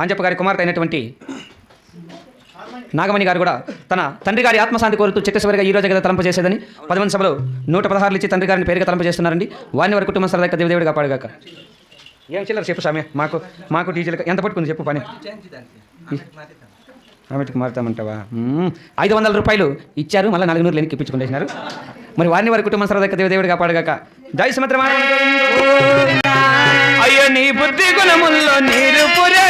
ఆంజప్ప గారి కుమార్తె అయినటువంటి నాగమణి గారు కూడా తన తండ్రి గారి ఆత్మశాంతి కోరుతూ చిత్తశివరిగా ఈ రోజు కదా తలంపు చేసేదని 10 మంది సభలో 116 ఇచ్చి తండ్రి గారిని పేరుగా తలంపు చేస్తున్నారండి. వారిని వారి కుటుంబం సరదాగా దేవుడిగా పాడుగాక. ఏం చిల్లర చెప్పు స్వామి, మాకు డీజిల్ ఎంత పట్టుకుంది చెప్పు పని. ఆమెకి మారుతామంటావా? 500 రూపాయలు ఇచ్చారు, మళ్ళీ 400 వెనక్కి ఇప్పించుకునేసినారు. మరి వారిని వారి కుటుంబం సరదాగా దేవుడిగా పాడుగాక. జై సుమంత్ర. అయ్యో నీ బుద్ధి గుణముల్లో నీరు పురే